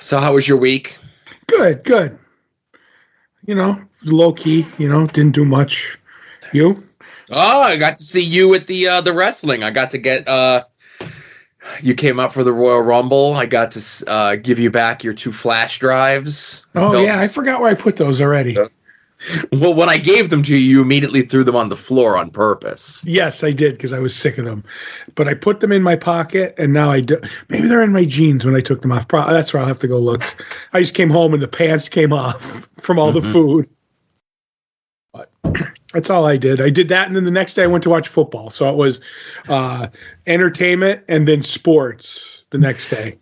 So how was your week? Good, good. Low key, didn't do much. You? Oh, I got to see you at the wrestling. I got to get you came up for the Royal Rumble. I got to give you back your 2 flash drives. Yeah, I forgot where I put those already. Well, when I gave them to you, you immediately threw them on the floor on purpose. Yes, I did because I was sick of them. But I put them in my pocket, and now I do. Maybe they're in my jeans when I took them off. That's where I'll have to go look. I just came home and the pants came off from all the food. But that's all I did. I did that, and then the next day I went to watch football. So it was entertainment and then sports the next day.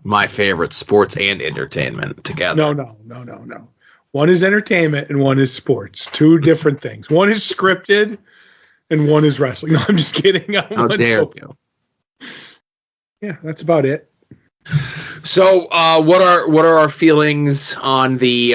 My favorite, sports and entertainment together. No. One is entertainment and one is sports. 2 different things. One is scripted and one is wrestling. No, I'm just kidding. How dare you? Yeah, that's about it. So, what are our feelings on the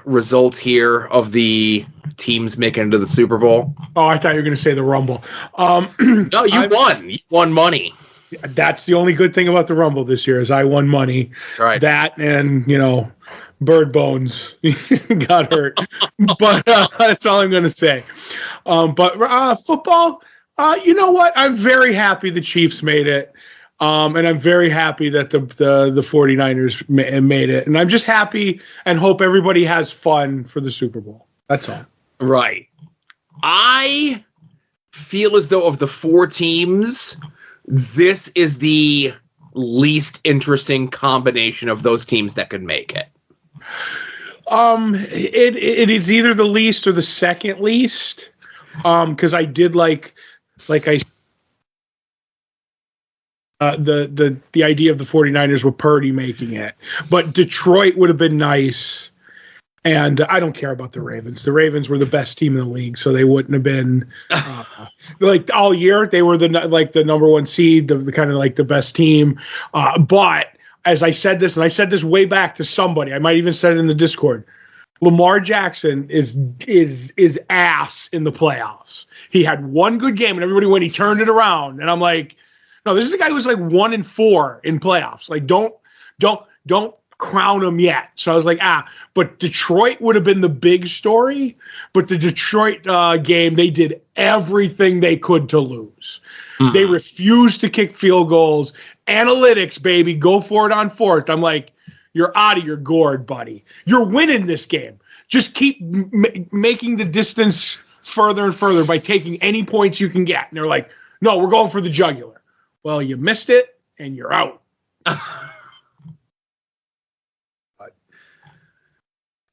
results here of the teams making it to the Super Bowl? Oh, I thought you were going to say the Rumble. No, you won. You won money. That's the only good thing about the Rumble this year is I won money. That's right. That and, Bird Bones got hurt. But that's all I'm going to say. But football, you know what? I'm very happy the Chiefs made it. And I'm very happy that the 49ers made it. And I'm just happy and hope everybody has fun for the Super Bowl. That's all. Right. I feel as though of the 4 teams, this is the least interesting combination of those teams that could make it. It is either the least or the second least. Because I did like I the idea of the 49ers with Purdy making it, but Detroit would have been nice. And I don't care about the Ravens. The Ravens were the best team in the league, so they wouldn't have been like all year. They were the number 1 seed, the kind of like the best team. But as I said this, and I said this way back to somebody, I might even said it in the Discord. Lamar Jackson is ass in the playoffs. He had 1 good game, and everybody went, he turned it around, and I'm like, no, this is a guy who's like 1-4 in playoffs. Like, don't crown him yet. So I was like, but Detroit would have been the big story. But the Detroit game, they did everything they could to lose. Mm-hmm. They refused to kick field goals. Analytics, baby, go for it on 4th. I'm like, you're out of your gourd, buddy. You're winning this game. Just keep making the distance further and further by taking any points you can get. And they're like, no, we're going for the jugular. Well, you missed it, and you're out.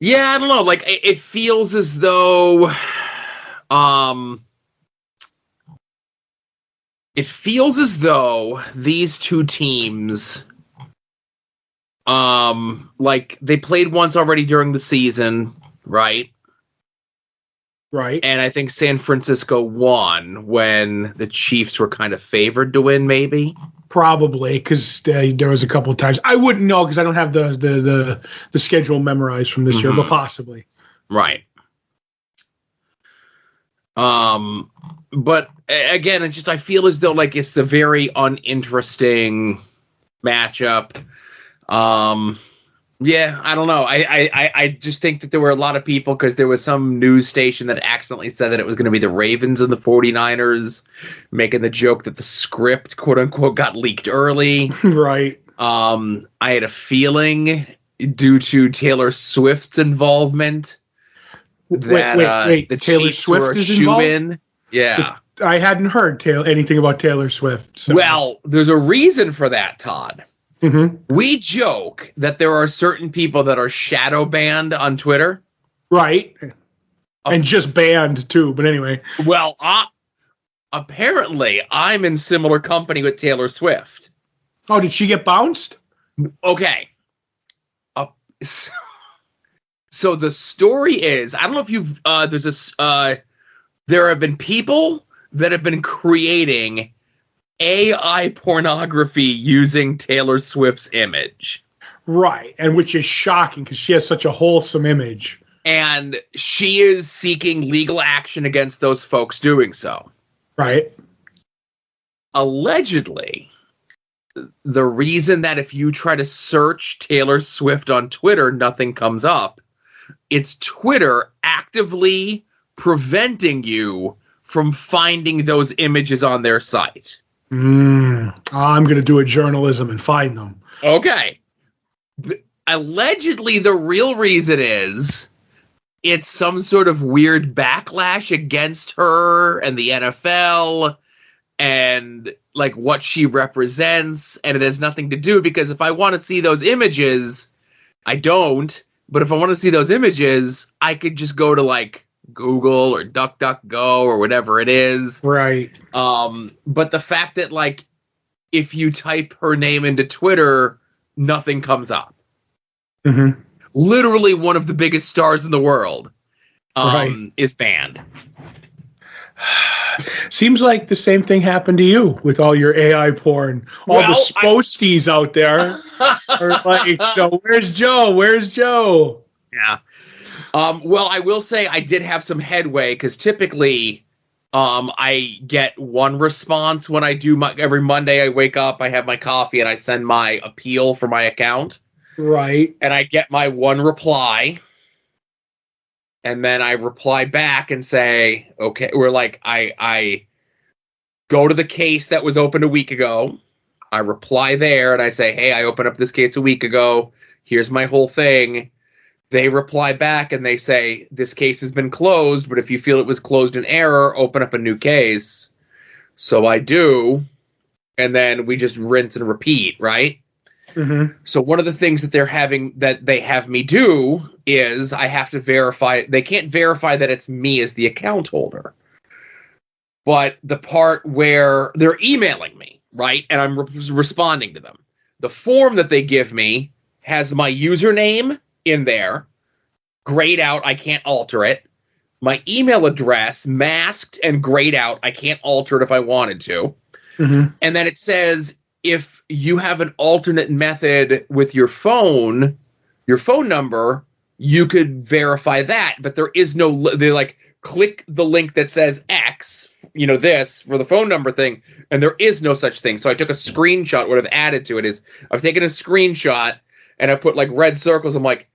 Yeah, I don't know. Like, it feels as though, these 2 teams, like they played once already during the season, right? Right. And I think San Francisco won when the Chiefs were kind of favored to win, maybe. Probably, because there was a couple of times. I wouldn't know because I don't have the schedule memorized from this year, but possibly. Right. But again, it's just I feel as though like it's the very uninteresting matchup. Yeah, I don't know. I just think that there were a lot of people because there was some news station that accidentally said that it was going to be the Ravens and the 49ers, making the joke that the script, quote unquote, got leaked early. Right. I had a feeling due to Taylor Swift's involvement that wait. the Taylor Chiefs Swift were a is involved? shoo-in. Yeah. I hadn't heard anything about Taylor Swift. So. Well, there's a reason for that, Todd. Mm-hmm. We joke that there are certain people that are shadow banned on Twitter. Right. And just banned, too. But anyway. Well, apparently, I'm in similar company with Taylor Swift. Oh, did she get bounced? Okay. So the story is, I don't know if you've, there have been people that have been creating AI pornography using Taylor Swift's image. Right, and which is shocking because she has such a wholesome image. And she is seeking legal action against those folks doing so. Right. Allegedly, the reason that if you try to search Taylor Swift on Twitter, nothing comes up, it's Twitter actively preventing you from finding those images on their site. I'm going to do a journalism and find them. Okay. Allegedly, the real reason is it's some sort of weird backlash against her and the NFL and like what she represents, and it has nothing to do, because if I want to see those images, I don't, but if I want to see those images, I could just go to like Google or DuckDuckGo or whatever it is. Right. But the fact that like if you type her name into Twitter, nothing comes up. Mm-hmm. Literally one of the biggest stars in the world is banned. Seems like the same thing happened to you with all your AI porn. All the sposties out there are like, where's Joe? Where's Joe? Yeah. Well, I will say I did have some headway, because typically I get one response when I do every Monday I wake up, I have my coffee, and I send my appeal for my account. Right. And I get my one reply. And then I reply back and say, okay, we're like, I go to the case that was opened a week ago. I reply there and I say, hey, I opened up this case a week ago. Here's my whole thing. They reply back and they say, this case has been closed, but if you feel it was closed in error, open up a new case. So I do. And then we just rinse and repeat, right? Mm-hmm. So one of the things that they have me do is I have to verify. They can't verify that it's me as the account holder. But the part where they're emailing me, right, and I'm responding to them, the form that they give me has my username in there, grayed out, I can't alter it. My email address masked and grayed out, I can't alter it if I wanted to. Mm-hmm. And then it says, if you have an alternate method with your phone number, you could verify that. But there is no, they like click the link that says X, this for the phone number thing. And there is no such thing. So I took a screenshot. What I've added to it is I've taken a screenshot and I put like red circles. I'm like,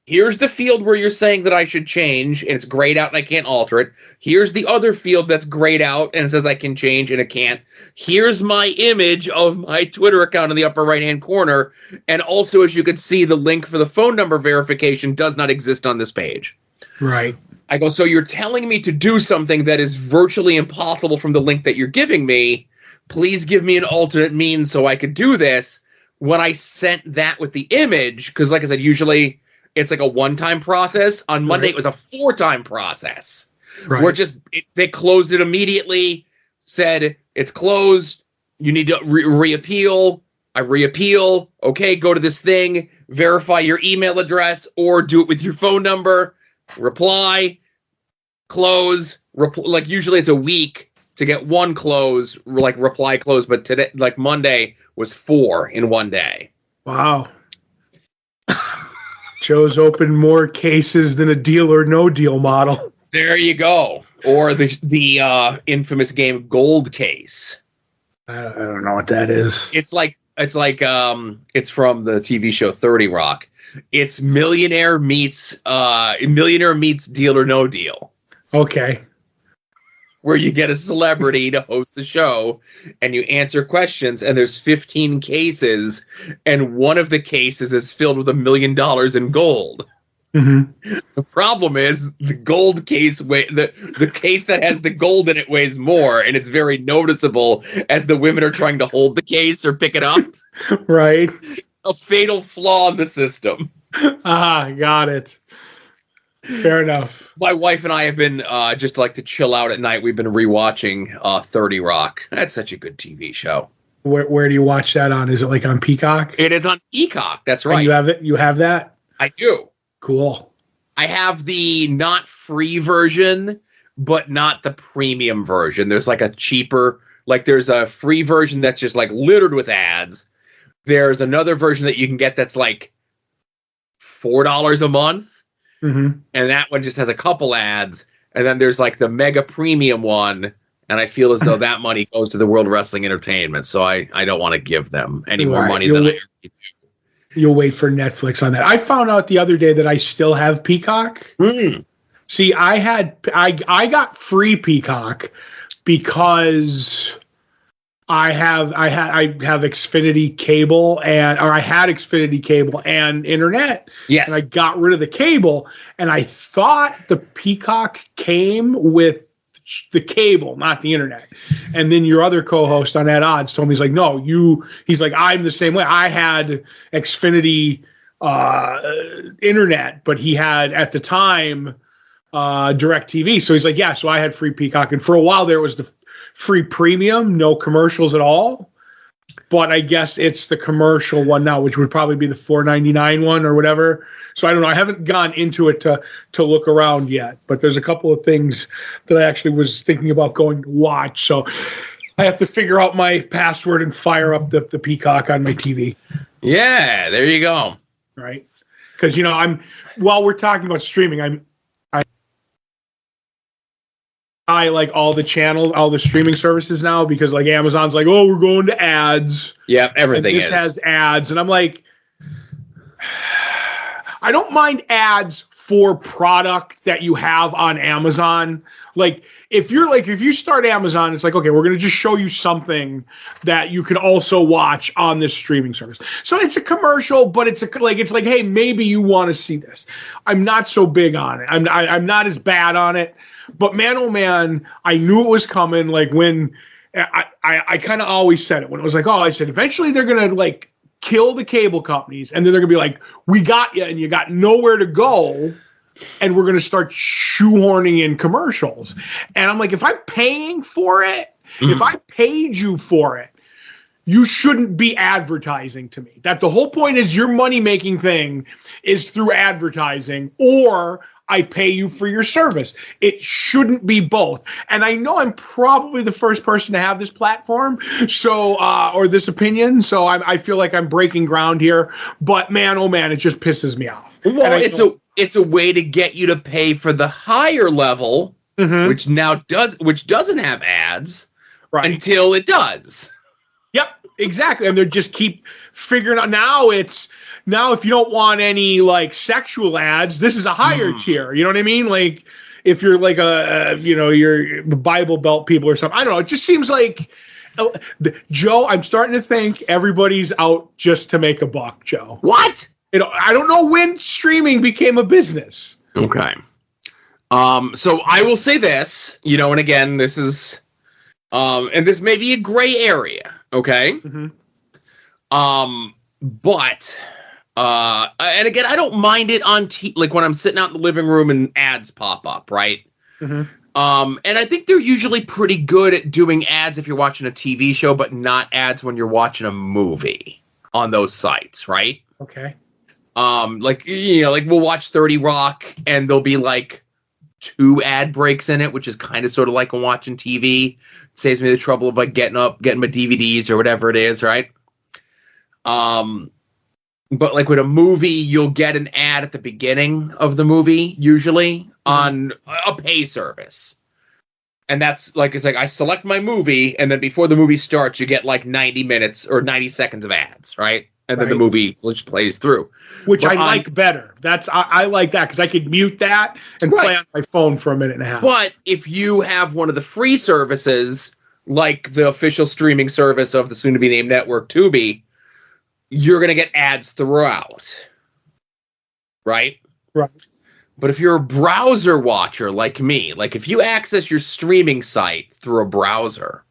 here's the field where you're saying that I should change, and it's grayed out and I can't alter it. Here's the other field that's grayed out and it says I can change and it can't. Here's my image of my Twitter account in the upper right-hand corner. And also, as you can see, the link for the phone number verification does not exist on this page. Right. I go, so you're telling me to do something that is virtually impossible from the link that you're giving me. Please give me an alternate means so I could do this. When I sent that with the image, because like I said, usually it's like a one-time process. On Monday, It was a 4-time process. Right. Where they closed it immediately, said it's closed. You need to reappeal. I reappeal. Okay, go to this thing, verify your email address, or do it with your phone number. Reply, close. Like usually it's a week to get one close, like reply close. But today, like Monday, was 4 in one day. Wow. Joe's opened more cases than a Deal or No Deal model. There you go. Or the infamous game Gold Case. I don't know what that is. It's from the TV show 30 Rock. It's Millionaire meets Deal or No Deal. Okay. Where you get a celebrity to host the show and you answer questions, and there's 15 cases, and one of the cases is filled with $1 million in gold. Mm-hmm. The problem is the gold case, the case that has the gold in it weighs more, and it's very noticeable as the women are trying to hold the case or pick it up. Right. A fatal flaw in the system. Got it. Fair enough. My wife and I have been, just like to chill out at night, we've been rewatching 30 Rock. That's such a good TV show. Where do you watch that on? Is it like on Peacock? It is on Peacock. That's right. And you have it? You have that? I do. Cool. I have the not free version, but not the premium version. There's like a cheaper, like there's a free version that's just like littered with ads. There's another version that you can get that's like $4 a month. Mm-hmm. And that one just has a couple ads. And then there's like the mega premium one. And I feel as though that money goes to the World Wrestling Entertainment, so I don't want to give them any more money than I already do. You'll wait for Netflix on that. I found out the other day that I still have Peacock. See, I got free Peacock because I have Xfinity cable I had Xfinity cable and internet. Yes. And I got rid of the cable, and I thought the Peacock came with the cable, not the internet. And then your other co-host on At Odds told me, he's like, no, he's like, I'm the same way. I had Xfinity internet, but he had at the time DirecTV. So he's like, yeah, so I had free Peacock. And for a while there was the free premium, no commercials at all. But I guess it's the commercial one now, which would probably be the $4.99 one or whatever. So I don't know. I haven't gone into it to look around yet. But there's a couple of things that I actually was thinking about going to watch. So I have to figure out my password and fire up the Peacock on my TV. Yeah, there you go. Right. Because, while we're talking about streaming, I like all the channels, all the streaming services now, because like Amazon's like, oh, we're going to ads. Yep, everything this has ads. And I'm like, I don't mind ads for product that you have on Amazon. Like if you start Amazon, it's like, okay, we're going to just show you something that you can also watch on this streaming service. So it's a commercial, but it's like, hey, maybe you want to see this. I'm not so big on it. I'm not as bad on it. But man, oh man, I knew it was coming. Like when I kind of always said it when it was like, oh, I said, eventually they're going to like kill the cable companies. And then they're going to be like, we got you and you got nowhere to go. And we're going to start shoehorning in commercials. And I'm like, if I'm paying for it, if I paid you for it, you shouldn't be advertising to me. That the whole point is your money-making thing is through advertising, or I pay you for your service. It shouldn't be both. And I know I'm probably the first person to have this platform, so or this opinion. So I feel like I'm breaking ground here. But man, oh man, it just pisses me off. Well, it's a way to get you to pay for the higher level, which doesn't have ads, right? Until it does. Yep, exactly. And they just keep figuring out. Now if you don't want any like sexual ads, this is a higher tier. You know what I mean? Like if you're like you're Bible Belt people or something. I don't know. It just seems like Joe. I'm starting to think everybody's out just to make a buck. Joe, what? I don't know when streaming became a business. Okay. So I will say this, and again, this is, and this may be a gray area. Okay. But, and again, I don't mind it on like when I'm sitting out in the living room and ads pop up, right? And I think they're usually pretty good at doing ads if you're watching a TV show, but not ads when you're watching a movie on those sites, right? Okay. Like we'll watch 30 Rock and there'll be like 2 ad breaks in it, which is kind of sort of like when watching TV. It saves me the trouble of like getting my DVDs or whatever it is, right? But like with a movie, you'll get an ad at the beginning of the movie, usually on a pay service. And that's like, it's like I select my movie, and then before the movie starts, you get like 90 minutes or 90 seconds of ads, right? And then the movie just plays through. Which I like better. I like that because I could mute that and play on my phone for a minute and a half. But if you have one of the free services, like the official streaming service of the soon-to-be-named network, Tubi, you're going to get ads throughout. Right? Right. But if you're a browser watcher like me, like if you access your streaming site through a browser,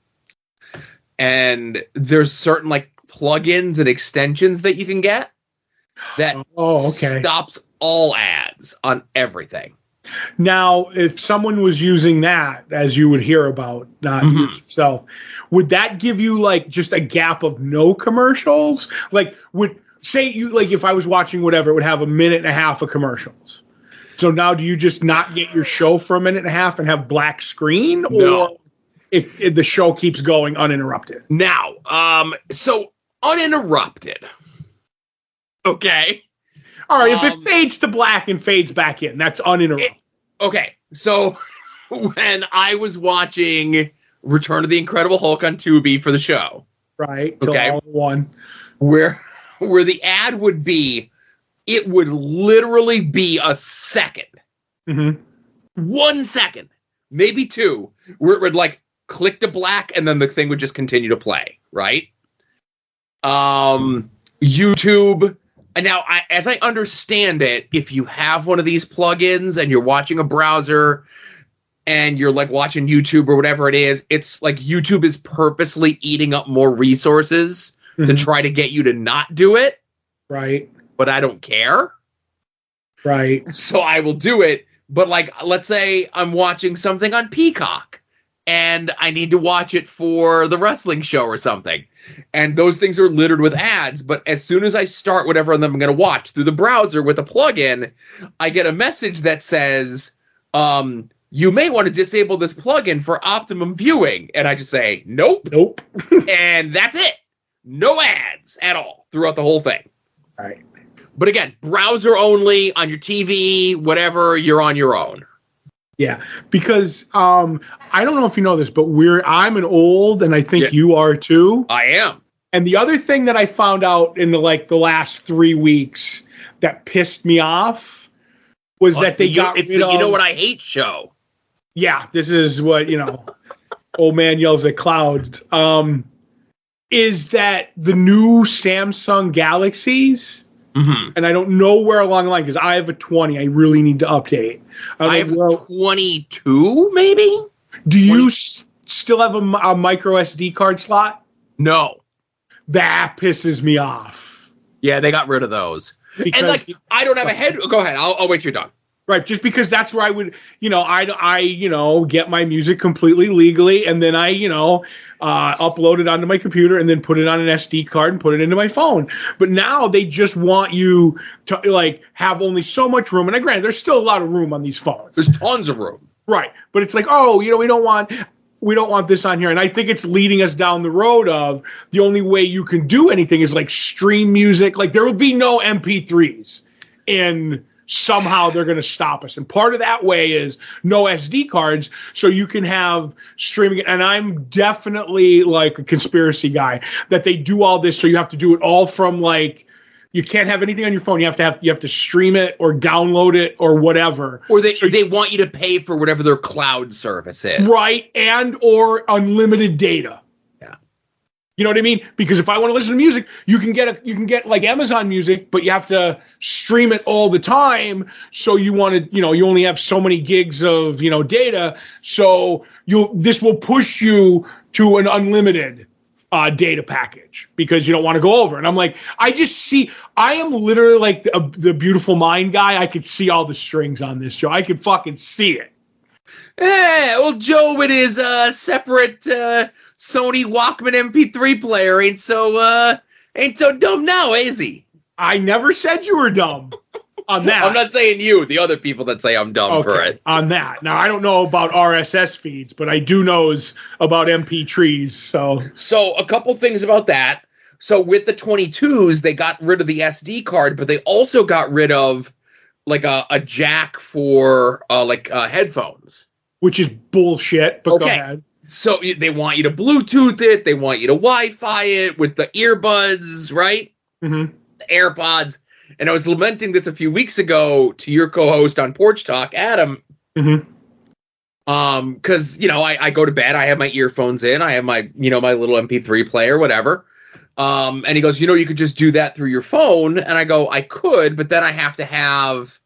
and there's certain like plugins and extensions that you can get that stops all ads on everything. Now, if someone was using that, as you would hear about, not yourself, would that give you like just a gap of no commercials? Like if I was watching whatever, it would have a minute and a half of commercials. So now do you just not get your show for a minute and a half and have black screen? No. Or if the show keeps going uninterrupted? Now, so uninterrupted. Okay. All right. If it fades to black and fades back in, that's uninterrupted. Okay. So when I was watching Return of the Incredible Hulk on Tubi for the show. Right. Okay. All one. Where the ad would be, it would literally be a second. Mm-hmm. 1 second, maybe 2, where it would like click to black and then the thing would just continue to play, right? YouTube. And now, as I understand it, if you have one of these plugins and you're watching a browser and you're like watching YouTube or whatever it is, it's like YouTube is purposely eating up more resources to try to get you to not do it. Right. But I don't care. Right. So I will do it. But like, let's say I'm watching something on Peacock and I need to watch it for the wrestling show or something. And those things are littered with ads. But as soon as I start whatever I'm going to watch through the browser with a plugin, I get a message that says, you may want to disable this plugin for optimum viewing. And I just say, nope. And that's it. No ads at all throughout the whole thing. All right. But again, browser only on your TV, whatever, you're on your own. Yeah, because I don't know if you know this, but I'm an old, and I think you are too. I am. And the other thing that I found out in the last 3 weeks that pissed me off was that they got rid of, you know what I hate show. Yeah, this is what, old man yells at clouds. Is that the new Samsung Galaxies? Mm-hmm. And I don't know where along the line, because I have a 20. I really need to update. I have 22, maybe? Do you still have a micro SD card slot? No. That pisses me off. Yeah, they got rid of those. Because and I don't have a head. Go ahead. I'll wait till you're done. Right, just because that's where I would, I get my music completely legally, and then I, upload it onto my computer and then put it on an SD card and put it into my phone. But now they just want you to have only so much room. And granted, there's still a lot of room on these phones. There's tons of room. Right, but it's like, we don't want this on here. And I think it's leading us down the road of the only way you can do anything is stream music. Like there will be no MP3s and somehow they're going to stop us. And part of that way is no SD cards, so you can have streaming. And I'm definitely a conspiracy guy that they do all this, so you have to do it all from you can't have anything on your phone. You have to stream it or download it or whatever. Or they want you to pay for whatever their cloud service is. Right, and or unlimited data. You know what I mean? Because if I want to listen to music, you can get Amazon Music, but you have to stream it all the time. So you you only have so many gigs of, data. So this will push you to an unlimited data package because you don't want to go over. And I'm I am literally the beautiful mind guy. I could see all the strings on this, Joe. I could fucking see it. Well, Joe, with his separate Sony Walkman MP3 player ain't so dumb now, is he? I never said you were dumb on that. I'm not saying you, the other people that say I'm dumb for it. On that. Now, I don't know about RSS feeds, but I do know about MP trees. So a couple things about that. So with the 22s, they got rid of the SD card, but they also got rid of a jack for headphones, which is bullshit. But go ahead. So they want you to Bluetooth it. They want you to Wi-Fi it with the earbuds, right? Mm-hmm. The AirPods. And I was lamenting this a few weeks ago to your co-host on Porch Talk, Adam. Mm-hmm. Because I go to bed. I have my earphones in. I have my my little MP3 player, whatever. And he goes, you could just do that through your phone. And I go, I could, but then I have to have,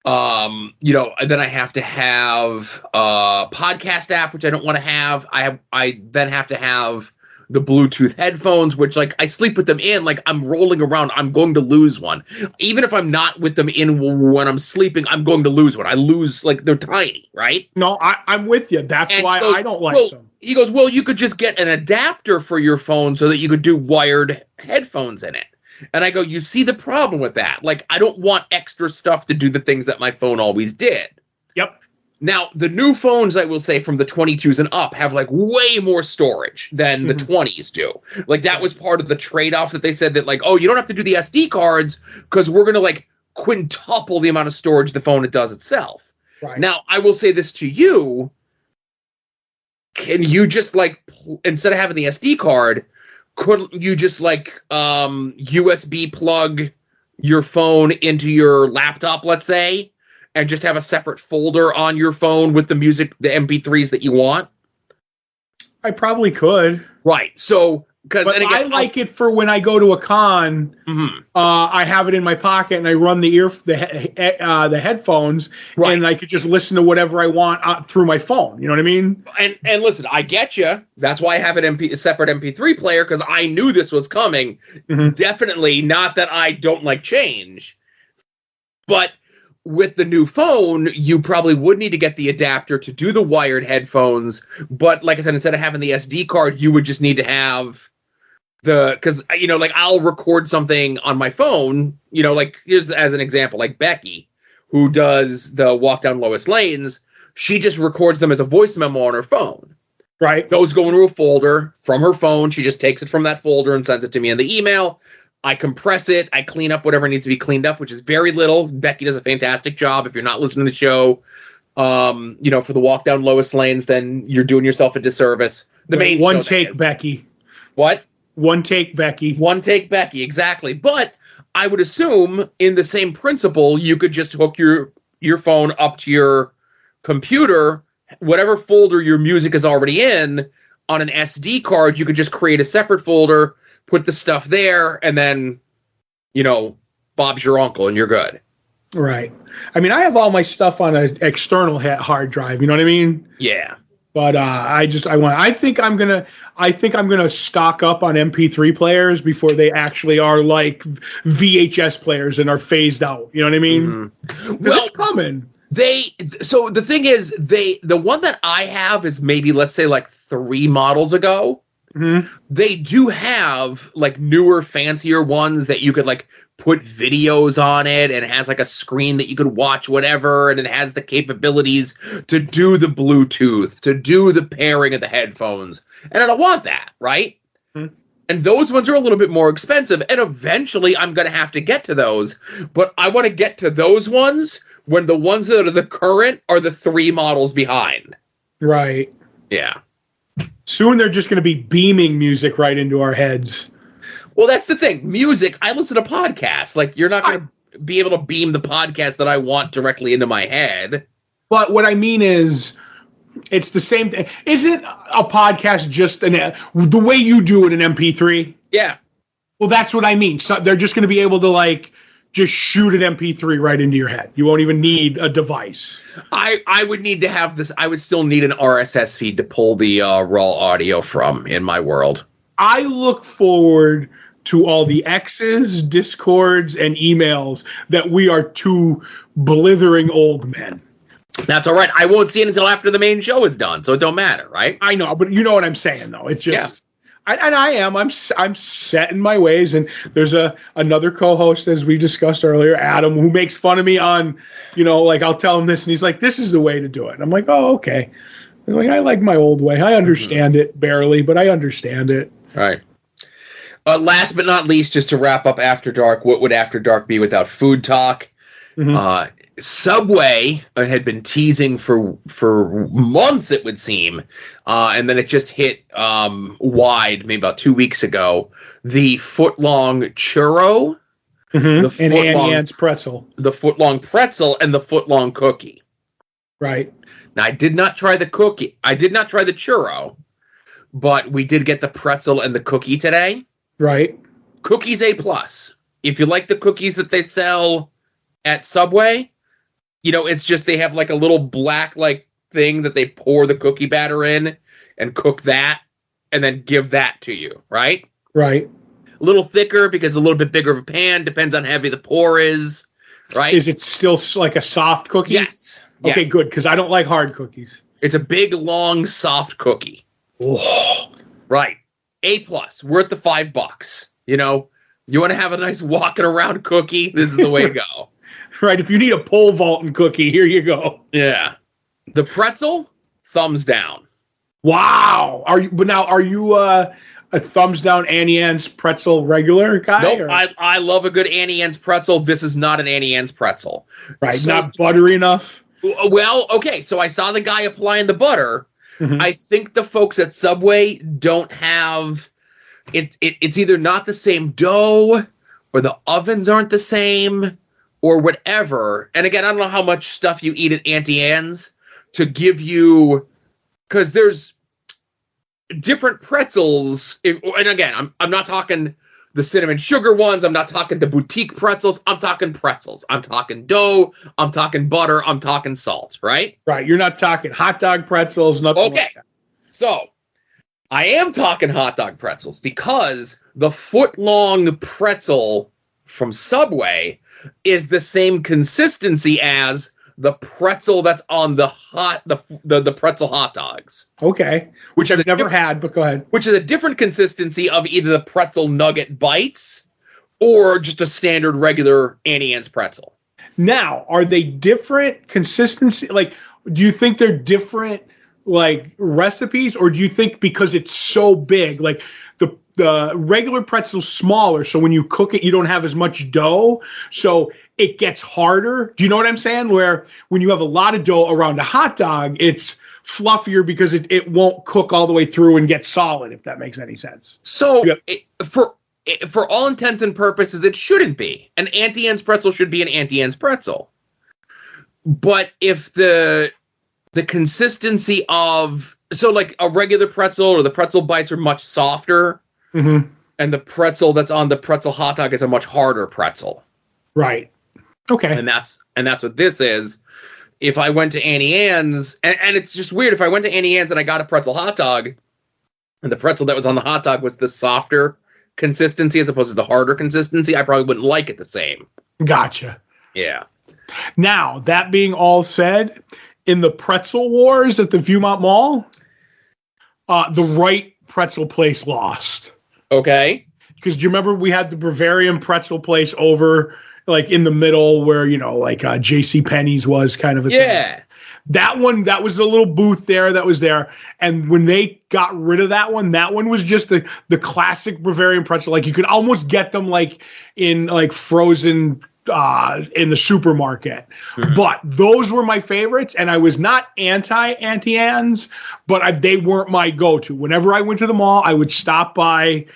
a podcast app, which I don't want to have. I then have to have the Bluetooth headphones, which I sleep with them in, I'm rolling around. I'm going to lose one. Even if I'm not with them in when I'm sleeping, I'm going to lose one. I lose, they're tiny, right? No, I'm with you. That's why I don't like them. He goes, well, you could just get an adapter for your phone so that you could do wired headphones in it. And I go, you see the problem with that? I don't want extra stuff to do the things that my phone always did. Yep. Now, the new phones, I will say, from the 22s and up have way more storage than the 20s do. That was part of the trade-off that they said that you don't have to do the SD cards because we're going to quintuple the amount of storage the phone it does itself. Right. Now, I will say this to you. can you just like instead of having the SD card, couldn't you just like USB plug your phone into your laptop, let's say, and just have a separate folder on your phone with the music, the MP3s that you want? I probably could. Right. So, because I like it for when I go to a con. Mm-hmm. I have it in my pocket and I run the headphones, right. And I could just listen to whatever I want through my phone. You know what I mean? And listen, I get you. That's why I have a separate MP3 player, because I knew this was coming. Mm-hmm. Definitely not that I don't like change, but with the new phone, you probably would need to get the adapter to do the wired headphones. But like I said, instead of having the SD card, you would just need to have because, you know, like I'll record something on my phone, you know, like here's as an example, like Becky, who does the Walk Down Lois Lanes. She just records them as a voice memo on her phone. Right. Those go into a folder from her phone. She just takes it from that folder and sends it to me in the email. I compress it. I clean up whatever needs to be cleaned up, which is very little. Becky does a fantastic job. If you're not listening to the show, you know, for the Walk Down Lois Lanes, then you're doing yourself a disservice. The main one take Becky. What? One take Becky. One take Becky, exactly. But I would assume in the same principle, you could just hook your phone up to your computer, whatever folder your music is already in, on an SD card, you could just create a separate folder, put the stuff there, and then, you know, Bob's your uncle and you're good. Right. I mean, I have all my stuff on an external hard drive. You know what I mean? Yeah. But I think I'm gonna stock up on MP3 players before they actually are like VHS players and are phased out. You know what I mean? Mm-hmm. Well, it's coming. So the thing is, the one that I have is maybe, let's say, like 3 models ago. Mm-hmm. They do have like newer, fancier ones that you could like put videos on it, and it has like a screen that you could watch whatever, and it has the capabilities to do the Bluetooth, to do the pairing of the headphones. And I don't want that, right? Mm-hmm. And those ones are a little bit more expensive, and eventually I'm going to have to get to those. But I want to get to those ones when the ones that are the current are the 3 models behind. Right. Yeah. Soon they're just going to be beaming music right into our heads. Well, that's the thing. Music, I listen to podcasts. Like, you're not going to be able to beam the podcast that I want directly into my head. But what I mean is, it's the same thing. Isn't a podcast just the way you do it in MP3? Yeah. Well, that's what I mean. So they're just going to be able to, like, just shoot an MP3 right into your head. You won't even need a device. I would need to have this. I would still need an RSS feed to pull the raw audio from in my world. I look forward to all the X's, Discords, and emails that we are 2 blithering old men. That's all right. I won't see it until after the main show is done, so it don't matter, right? I know, but you know what I'm saying, though. It's just... Yeah. I'm set in my ways, and there's another co-host, as we discussed earlier, Adam, who makes fun of me on, you know, like I'll tell him this, and he's like, "This is the way to do it." And I'm like, "Oh, okay." I'm like, I like my old way. I understand it barely, but I understand it. All right. Last but not least, just to wrap up After Dark, what would After Dark be without food talk? Mm-hmm. Subway had been teasing for months, it would seem, and then it just hit wide maybe about 2 weeks ago. The foot-long churro, and Annie Ann's pretzel, the foot-long pretzel, and the foot-long cookie. Right. Now, I did not try the cookie. I did not try the churro, but we did get the pretzel and the cookie today. Right. Cookies A+. If you like the cookies that they sell at Subway, you know, it's just they have like a little black like thing that they pour the cookie batter in and cook that and then give that to you, right? Right. A little thicker because a little bit bigger of a pan, depends on how heavy the pour is, right? Is it still like a soft cookie? Yes. Okay, good, because I don't like hard cookies. It's a big, long, soft cookie. Oh. Right. A+, worth the $5. You know, you want to have a nice walking around cookie, this is the way to go. Right, if you need a pole vaulting cookie, here you go. Yeah. The pretzel, thumbs down. Wow. Are you a thumbs down Annie Ann's pretzel regular guy? Nope. I love a good Annie Ann's pretzel. This is not an Annie Ann's pretzel. Right, so, not buttery enough? Well, okay, so I saw the guy applying the butter, I think the folks at Subway don't have it. It's either not the same dough, or the ovens aren't the same, or whatever. And again, I don't know how much stuff you eat at Auntie Anne's to give you, because there's different pretzels. And again, I'm not talking the cinnamon sugar ones. I'm not talking the boutique pretzels. I'm talking pretzels. I'm talking dough. I'm talking butter. I'm talking salt, right? Right. You're not talking hot dog pretzels, nothing like that. So I am talking hot dog pretzels, because the foot-long pretzel from Subway is the same consistency as the pretzel that's on the pretzel hot dogs. Okay. Which I've never had, but go ahead. Which is a different consistency of either the pretzel nugget bites or just a standard regular Auntie Anne's pretzel. Now, are they different consistency? Like, do you think they're different, like, recipes, or do you think because it's so big, like the regular pretzel's smaller, so when you cook it, you don't have as much dough, so it gets harder? Do you know what I'm saying? Where when you have a lot of dough around a hot dog, it's fluffier because it won't cook all the way through and get solid, if that makes any sense. So for all intents and purposes, it shouldn't be. An Auntie Anne's pretzel should be an Auntie Anne's pretzel. But if the consistency of, so like a regular pretzel or the pretzel bites are much softer, and the pretzel that's on the pretzel hot dog is a much harder pretzel. Right. Okay. And that's what this is. If I went to Auntie Anne's, and it's just weird, if I went to Auntie Anne's and I got a pretzel hot dog, and the pretzel that was on the hot dog was the softer consistency as opposed to the harder consistency, I probably wouldn't like it the same. Gotcha. Yeah. Now, that being all said, in the pretzel wars at the Viewmont Mall, the right pretzel place lost. Okay. Because do you remember we had the Bavarian pretzel place over, like, in the middle where, you know, like J.C. Penney's was kind of a thing? That one, that was a little booth there that was there. And when they got rid of that one was just the classic Bavarian pretzel. Like, you could almost get them, like, in, like, frozen in the supermarket. But those were my favorites, and I was not anti-Auntie Anne's, but they weren't my go-to. Whenever I went to the mall, I would stop by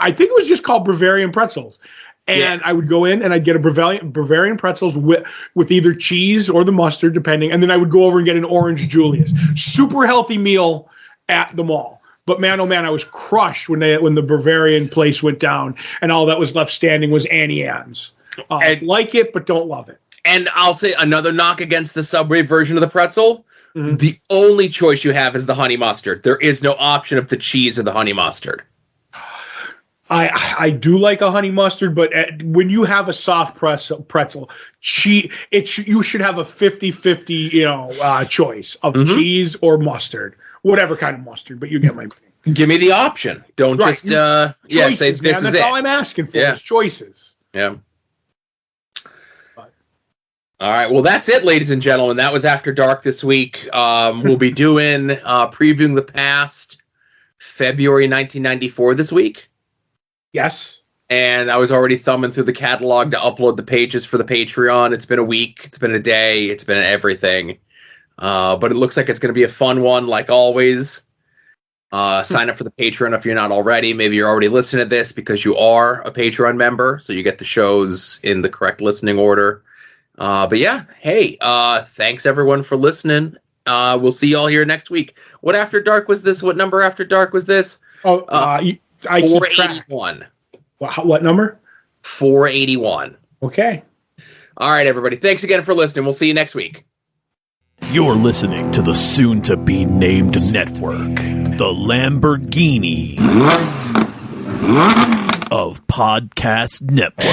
I think it was just called Bavarian pretzels. And I would go in and I'd get a Bavarian pretzels with either cheese or the mustard, depending. And then I would go over and get an orange Julius. Super healthy meal at the mall. But man, oh man, I was crushed when the Bavarian place went down and all that was left standing was Auntie Anne's. Like it, but don't love it. And I'll say another knock against the Subway version of the pretzel. The only choice you have is the honey mustard. There is no option of the cheese or the honey mustard. I do like a honey mustard, but when you have a soft pretzel, you should have a 50-50, choice of cheese or mustard, whatever kind of mustard. But you get my point. Give me the option. Don't just choices, say this man. is That's it. all I'm asking for is choices. Yeah. All right. Well, that's it, ladies and gentlemen. That was After Dark this week. We'll be doing previewing the past February 1994 this week. Yes. And I was already thumbing through the catalog to upload the pages for the Patreon. It's been a week. It's been a day. It's been everything. But it looks like it's going to be a fun one, like always. Sign up for the Patreon if you're not already. Maybe you're already listening to this because you are a Patreon member, so you get the shows in the correct listening order. But yeah, hey, thanks everyone for listening. We'll see y'all here next week. What After Dark was this? What number After Dark was this? I 481. What number? 481. Okay. All right, everybody. Thanks again for listening. We'll see you next week. You're listening to the soon-to-be-named network, the Lamborghini of podcast networks.